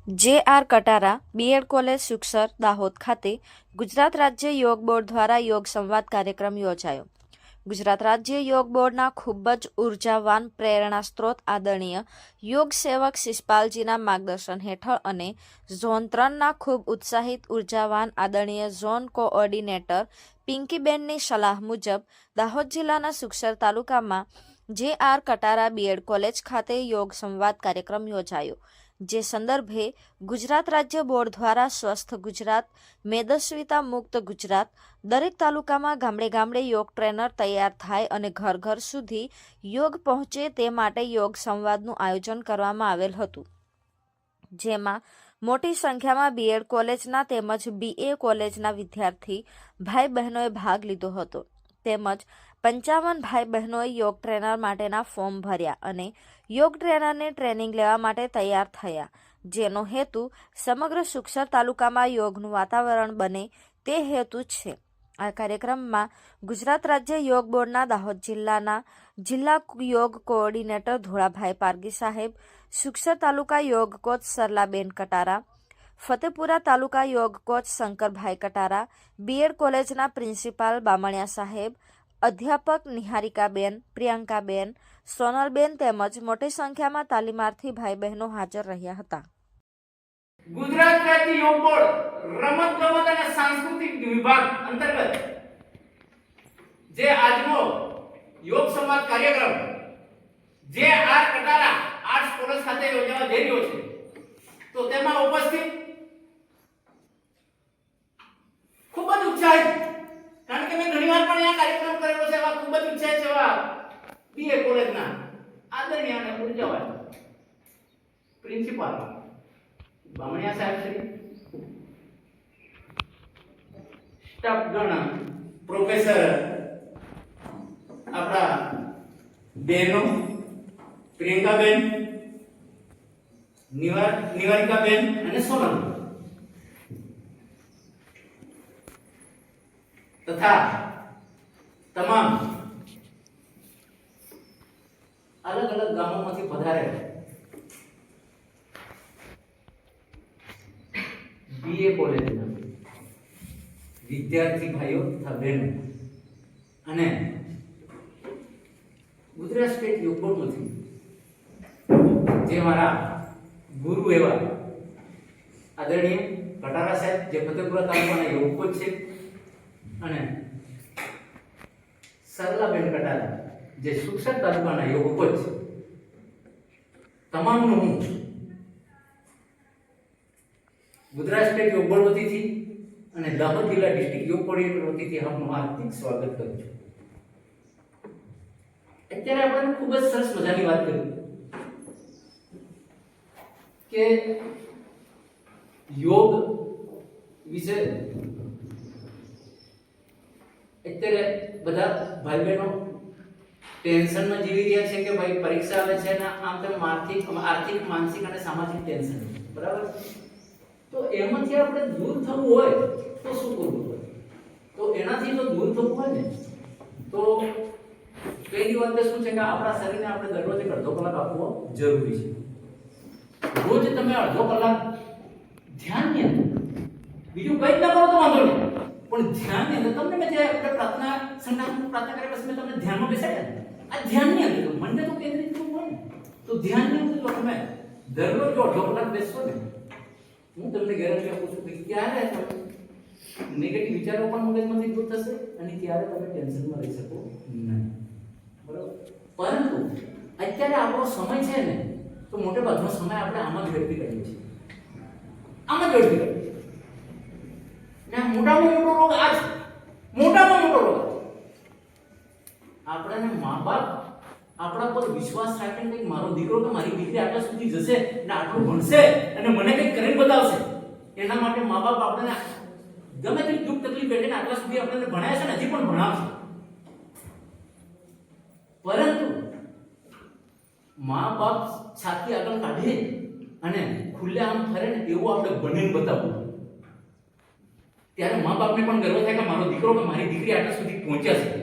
જે.આર. Katara B Ed college Sukhsar Dahod ખાતે ગુજરાત રાજ્ય યોગ બોર્ડ દ્વારા યોગ સંવાદ કાર્યક્રમ યોજાયો. ગુજરાત રાજ્ય યોગ બોર્ડના ખૂબ જ ઉર્જાવાન પ્રેરણા સ્ત્રોત આદરણીય યોગ સેવક શિષપાલજીના માર્ગદર્શન હેઠળ અને ઝોન 3ના ખૂબ ઉત્સાહિત ઉર્જાવાન આદરણીય ઝોન કોઓર્ડિનેટર પિંકીબેનની સલાહ મુજબ દાહોદ જિલ્લાના સુખસર તાલુકામાં જે.આર. કટારા બીએડ કોલેજ ખાતે યોગ સંવાદ કાર્યક્રમ યોજાયો. જે સંદર્ભે ગુજરાત રાજ્ય બોર્ડ દ્વારા સ્વસ્થ ગુજરાત, મેદસ્વીતા મુક્ત ગુજરાત, દરેક તાલુકામાં ગામડે ગામડે યોગ ટ્રેનર તૈયાર થાય અને ઘર ઘર સુધી યોગ પહોંચે તે માટે યોગ સંવાદનું આયોજન કરવામાં આવેલ હતું. જેમાં મોટી સંખ્યામાં બીએડ કોલેજના તેમજ બીએ કોલેજના વિદ્યાર્થી ભાઈ બહેનોએ ભાગ લીધો હતો. તેમજ 55 ભાઈ બહેનોએ યોગ ટ્રેનર માટેના ફોર્મ ભર્યા અને યોગ ટ્રેનરને ટ્રેનિંગ લેવા માટે તૈયાર થયા, જેનો હેતુ સમગ્ર સુખસર તાલુકામાં યોગનું વાતાવરણ બને તે હેતુ છે. આ કાર્યક્રમમાં ગુજરાત રાજ્ય યોગ બોર્ડના દાહોદ જિલ્લાના જિલ્લા યોગ કોઓર્ડિનેટર ધોળાભાઈ પારગી સાહેબ, સુખસર તાલુકા યોગ કોચ સરલાબેન કટારા, ફતેપુરા તાલુકા યોગ કોચ શંકરભાઈ કટારા, બીએડ કોલેજના પ્રિન્સિપાલ બામણિયા સાહેબ, અધ્યાપક નિહારિકાબેન, પ્રિયંકાબેન, સોનલબેન તેમજ મોટી સંખ્યામાં તાલીમાર્થી ભાઈ બહેનો હાજર રહ્યા હતા. ગુજરાત રાજ્ય યોગ બોર્ડ રમત ગમત અને સાંસ્કૃતિક વિભાગ અંતર્ગત જે આજનો યોગ સંવાદ કાર્યક્રમ જે.આર. કટારા આર્ટ્સ કોલેજ ખાતે યોજવા જઈ રહ્યો છે, તો તેમાં ઉપસ્થિત ખૂબ જ ઉત્સાહિત, કારણ કે મેં ઘણીવાર પણ આ કાર્યક્રમ કરેલો છે, એવા ખૂબ જ ઉત્સાહિત એવા બીએ કોલેજના આદરણીય અને ઉર્જાવાન પ્રિન્સિપાલ બામણિયા સાહેબ શ્રી, સ્ટાફ ગણ, પ્રોફેસર, આપણા બહેનો પ્રિયંકાબેન, નિવારિકાબેન અને સોનલ તથા તમામ અલગ અલગ ગામોમાંથી પધારેલા બીએ કોલેજના વિદ્યાર્થી ભાઈઓ તથા બહેનો અને ગુજરાત સ્ટેટ યોગ બોર્ડમાંથી જે મારા ગુરુ એવા આદરણીય કટારા સાહેબ, જે ફતેપુરા તાલુકાના યોગ કોચ છે, અને સરલાબેન કટારા, જે સુખસર તાલુકાના યોગ કોચ છે, તમામનું હું ગુજરાત સ્ટેટ યોગ બોર્ડ વતીથી અને દાહોદ જિલ્લા ડિસ્ટ્રિક્ટ યોગ કોર્ડિનેટર વતીથી આપનું હાર્દિક સ્વાગત કરું છું. અત્યારે આપણે ખૂબ જ સરસ મજાની વાત કરી કે યોગ વિશે અત્યારે બધા ભાઈ બહેનો ટેન્શનમાં જીવી રહ્યા છે કે ભાઈ પરીક્ષા આવે છે અને આમ તેમ આર્થિક, માનસિક અને સામાજિક ટેન્શન, બરાબર? તો એમાંથી આપણે દૂર થવું હોય તો શું કરવું પડે? તો એનાથી જો દૂર થવું હોય ને તો પહેલી વાત શું છે કે આપણા શરીરને આપણે દરરોજ અડધો કલાક આપવો જરૂરી છે. રોજ તમે અડધો કલાક ધ્યાનની અંદર, બીજું કંઈ ના કરો તો વાંધો નહીં, પણ ધ્યાનની અંદર તમને મેં જે આપણે પ્રાર્થના સંઘામાં પ્રાર્થના કર્યા પછી મેં તમને ધ્યાનમાં બેસાડ્યા, આ ધ્યાનની અંદર મનને તો કેન્દ્રિત કરવું હોય ને, તો ધ્યાનની અંદર જો તમે દરરોજ જો અડધો કલાક બેસશો ને, હું તમને ગેરંટી આપું છું કે ક્યારે નેગેટિવ વિચારો પણ મગજમાંથી દૂર થશે અને ક્યારે તમે ટેન્શનમાં રહી શકો નહીં, બરાબર? પરંતુ અત્યારે આપણો સમય છે ને, તો મોટે ભાગનો સમય આપણે આમાં જ વ્યક્તિ કરીએ છીએ, આમાં જ વ્યક્તિ કરીએ છીએ. ને મોટામાં મોટો રોગ આ છે, મોટામાં મોટો રોગ આપણને મા બાપ આપણા પર વિશ્વાસ રાખીને કે મારો દીકરો કે મારી દીકરી આટલા સુધી જશે અને આટલું ભણશે અને મને કંઈક કરીને બતાવશે, એના માટે મા બાપ આપણને ગમે તેટલી દુઃખ તકલીફ બેઠીને આટલા સુધી આપણને ભણાયા છે ને હજી પણ ભણાવશે. પરંતુ મા બાપ છાતી આગળ કાઢે અને ખુલ્લેઆમ ફરે ને એવું આપણે બનીને બતાવવું, ત્યારે મા બાપને પણ ગર્વ થાય કે મારો દીકરો કે મારી દીકરી આટલા સુધી પહોંચ્યા છે.